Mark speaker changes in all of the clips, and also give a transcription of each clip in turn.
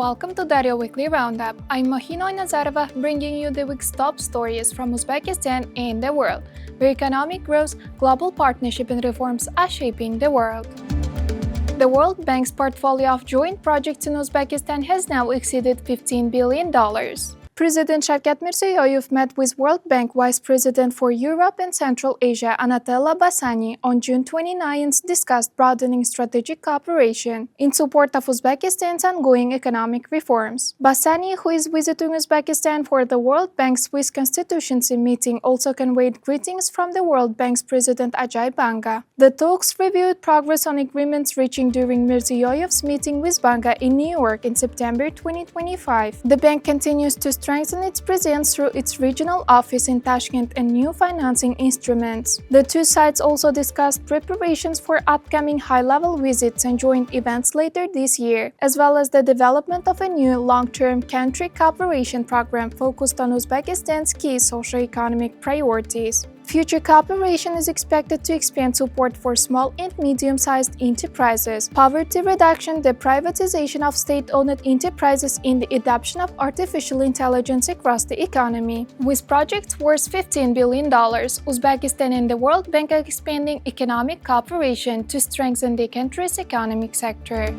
Speaker 1: welcome to Daryo Weekly Roundup. I'm Mohina Nazarova, bringing you the week's top stories from Uzbekistan and the world, where economic growth, global partnership and reforms are shaping the world. The World Bank's portfolio of joint projects in Uzbekistan has now exceeded $15 billion. President Shavkat Mirziyoyev met with World Bank Vice President for Europe and Central Asia Anatella Bassani on June 29th discussed broadening strategic cooperation in support of Uzbekistan's ongoing economic reforms. Bassani, who is visiting Uzbekistan for the World Bank's Swiss Constituency meeting, also conveyed greetings from the World Bank's President Ajay Banga. The talks reviewed progress on agreements reaching during Mirziyoyev's meeting with Banga in New York in September 2025. The bank continues to strengthen its presence through its regional office in Tashkent and new financing instruments. The two sides also discussed preparations for upcoming high-level visits and joint events later this year, as well as the development of a new long-term country cooperation program focused on Uzbekistan's key socio-economic priorities. Future cooperation is expected to expand support for small and medium-sized enterprises, poverty reduction, the privatization of state-owned enterprises, and the adoption of artificial intelligence across the economy. With projects worth $15 billion, Uzbekistan and the World Bank are expanding economic cooperation to strengthen the country's economic sector.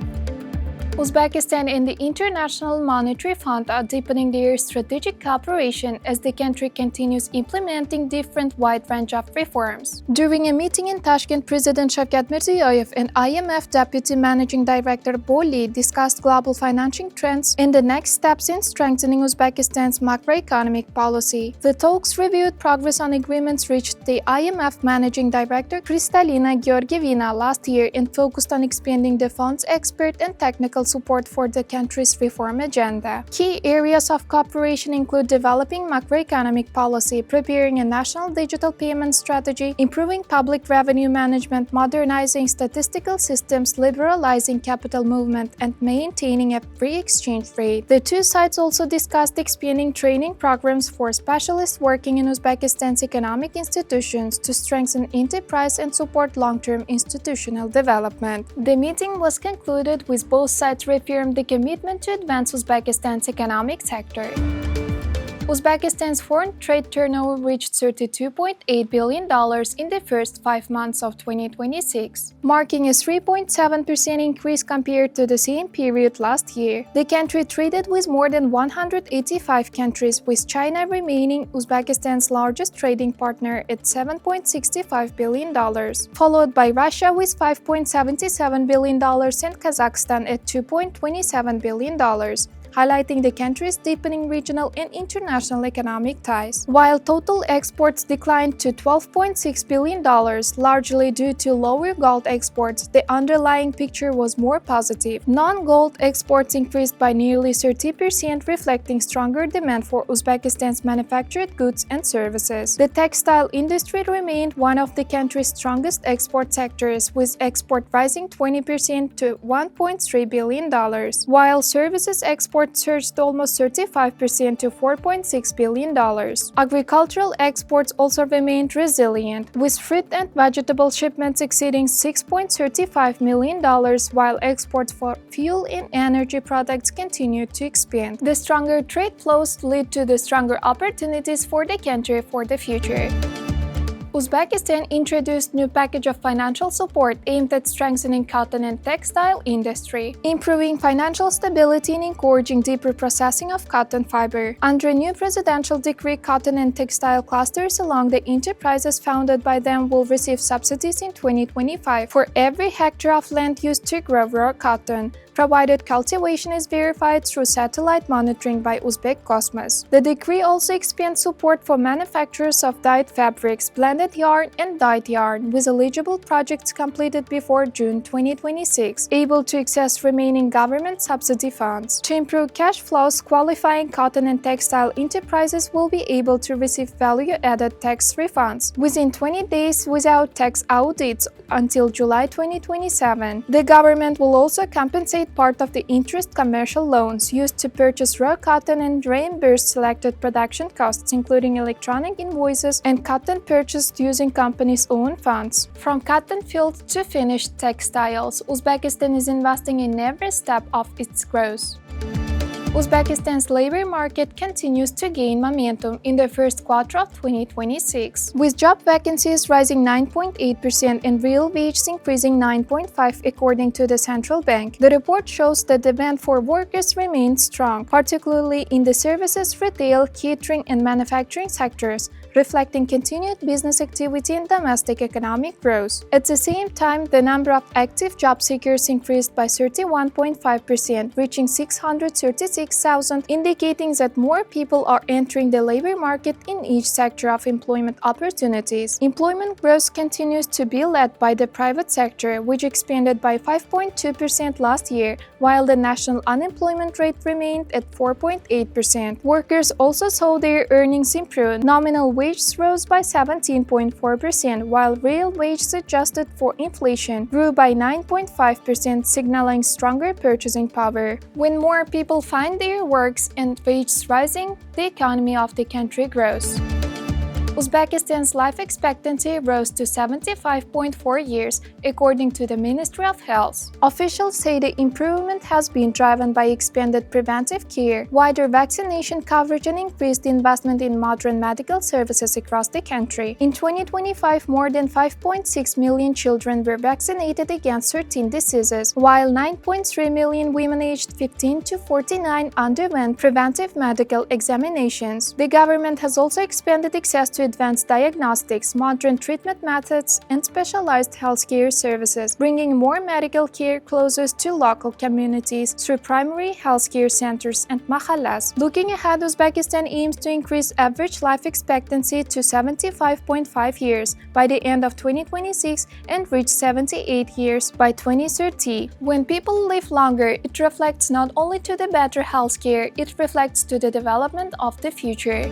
Speaker 1: Uzbekistan and the International Monetary Fund are deepening their strategic cooperation as the country continues implementing different wide range of reforms. During a meeting in Tashkent, President Shavkat Mirziyoyev and IMF Deputy Managing Director Boli discussed global financing trends and the next steps in strengthening Uzbekistan's macroeconomic policy. The talks reviewed progress on agreements reached the IMF Managing Director Kristalina Georgievina last year and focused on expanding the fund's expert and technical support for the country's reform agenda. Key areas of cooperation include developing macroeconomic policy, preparing a national digital payment strategy, improving public revenue management, modernizing statistical systems, liberalizing capital movement, and maintaining a free exchange rate. The two sides also discussed expanding training programs for specialists working in Uzbekistan's economic institutions to strengthen enterprise and support long-term institutional development. The meeting was concluded with both sides reaffirmed the commitment to advance Uzbekistan's economic sector. Uzbekistan's foreign trade turnover reached $32.8 billion in the first 5 months of 2026, marking a 3.7% increase compared to the same period last year. The country traded with more than 185 countries, with China remaining Uzbekistan's largest trading partner at $7.65 billion, followed by Russia with $5.77 billion and Kazakhstan at $2.27 billion. Highlighting the country's deepening regional and international economic ties. While total exports declined to $12.6 billion, largely due to lower gold exports, the underlying picture was more positive. Non-gold exports increased by nearly 30%, reflecting stronger demand for Uzbekistan's manufactured goods and services. The textile industry remained one of the country's strongest export sectors, with export rising 20% to $1.3 billion, while services export surged almost 35% to $4.6 billion. Agricultural exports also remained resilient, with fruit and vegetable shipments exceeding $6.35 million, while exports for fuel and energy products continued to expand. The stronger trade flows lead to the stronger opportunities for the country for the future. Uzbekistan introduced new package of financial support aimed at strengthening cotton and textile industry, improving financial stability and encouraging deeper processing of cotton fiber. Under a new presidential decree, cotton and textile clusters along the enterprises founded by them will receive subsidies in 2025 for every hectare of land used to grow raw cotton, provided cultivation is verified through satellite monitoring by Uzbekcosmos. The decree also expands support for manufacturers of dyed fabrics, blended yarn and dyed yarn, with eligible projects completed before June 2026, able to access remaining government subsidy funds. To improve cash flows, qualifying cotton and textile enterprises will be able to receive value-added tax refunds within 20 days without tax audits until July 2027. The government will also compensate part of the interest commercial loans used to purchase raw cotton and reimburse selected production costs, including electronic invoices and cotton purchased using companies' own funds. From cotton field to finished textiles, Uzbekistan is investing in every step of its growth. Uzbekistan's labor market continues to gain momentum in the first quarter of 2026, with job vacancies rising 9.8% and real wages increasing 9.5% according to the central bank. The report shows that demand for workers remains strong, particularly in the services, retail, catering, and manufacturing sectors, reflecting continued business activity and domestic economic growth. At the same time, the number of active job seekers increased by 31.5%, reaching 636,000, indicating that more people are entering the labor market in each sector of employment opportunities. Employment growth continues to be led by the private sector, which expanded by 5.2% last year, while the national unemployment rate remained at 4.8%. Workers also saw their earnings improve. Nominal wages rose by 17.4%, while real wages adjusted for inflation grew by 9.5%, signaling stronger purchasing power. When more people find their works and wages rising, the economy of the country grows. Uzbekistan's life expectancy rose to 75.4 years, according to the Ministry of Health. Officials say the improvement has been driven by expanded preventive care, wider vaccination coverage, and increased investment in modern medical services across the country. In 2025, more than 5.6 million children were vaccinated against 13 diseases, while 9.3 million women aged 15 to 49 underwent preventive medical examinations. The government has also expanded access to advanced diagnostics, modern treatment methods, and specialized healthcare services, bringing more medical care closer to local communities through primary healthcare centers and mahallas. Looking ahead, Uzbekistan aims to increase average life expectancy to 75.5 years by the end of 2026 and reach 78 years by 2030. When people live longer, it reflects not only to the better healthcare, it reflects to the development of the future.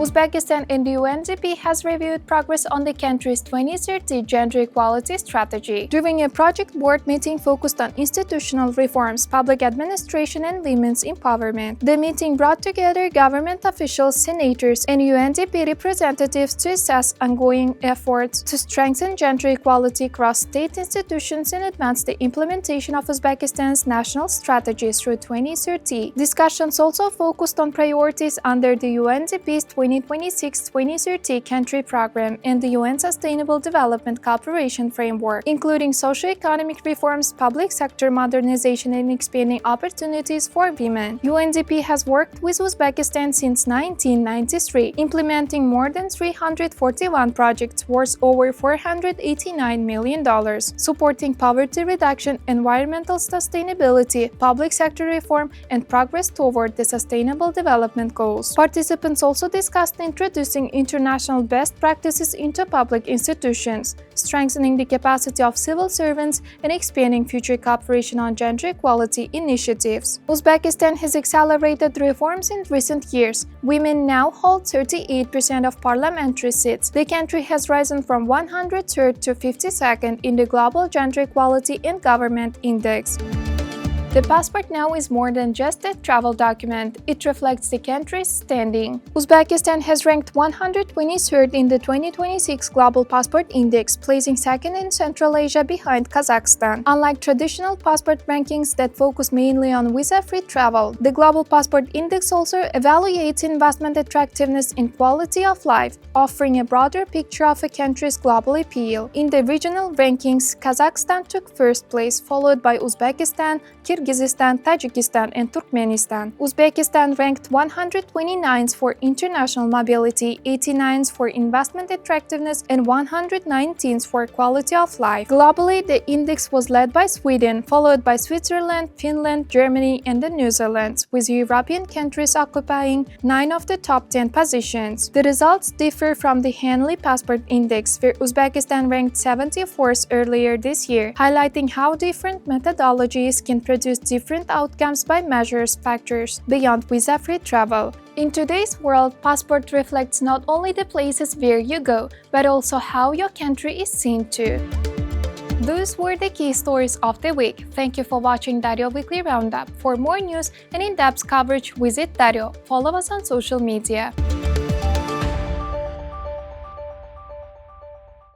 Speaker 1: Uzbekistan and the UNDP has reviewed progress on the country's 2030 gender equality strategy. During a project board meeting focused on institutional reforms, public administration, and women's empowerment, the meeting brought together government officials, senators, and UNDP representatives to assess ongoing efforts to strengthen gender equality across state institutions and advance the implementation of Uzbekistan's national strategy through 2030. Discussions also focused on priorities under the UNDP's 2026-2030 country program and the UN Sustainable Development Cooperation Framework, including socio-economic reforms, public sector modernization, and expanding opportunities for women. UNDP has worked with Uzbekistan since 1993, implementing more than 341 projects worth over $489 million, supporting poverty reduction, environmental sustainability, public sector reform, and progress toward the Sustainable Development Goals. Participants also discussed introducing international best practices into public institutions, strengthening the capacity of civil servants, and expanding future cooperation on gender equality initiatives. Uzbekistan has accelerated reforms in recent years. Women now hold 38% of parliamentary seats. The country has risen from 103rd to 52nd in the Global Gender Equality in Government Index. The passport now is more than just a travel document, it reflects the country's standing. Uzbekistan has ranked 123rd in the 2026 Global Passport Index, placing second in Central Asia behind Kazakhstan. Unlike traditional passport rankings that focus mainly on visa-free travel, the Global Passport Index also evaluates investment attractiveness and quality of life, offering a broader picture of a country's global appeal. In the regional rankings, Kazakhstan took first place, followed by Uzbekistan, Kyrgyzstan, Tajikistan, and Turkmenistan. Uzbekistan ranked 129th for international mobility, 89th for investment attractiveness, and 119th for quality of life. Globally, the index was led by Sweden, followed by Switzerland, Finland, Germany, and the New Zealand, with European countries occupying 9 of the top 10 positions. The results differ from the Hanley Passport Index, where Uzbekistan ranked 74th earlier this year, highlighting how different methodologies can produce different outcomes by measuring factors beyond visa-free travel. In today's world, passport reflects not only the places where you go, but also how your country is seen too. Those were the key stories of the week. Thank you for watching Daryo Weekly Roundup. For more news and in-depth coverage, visit Daryo. Follow us on social media.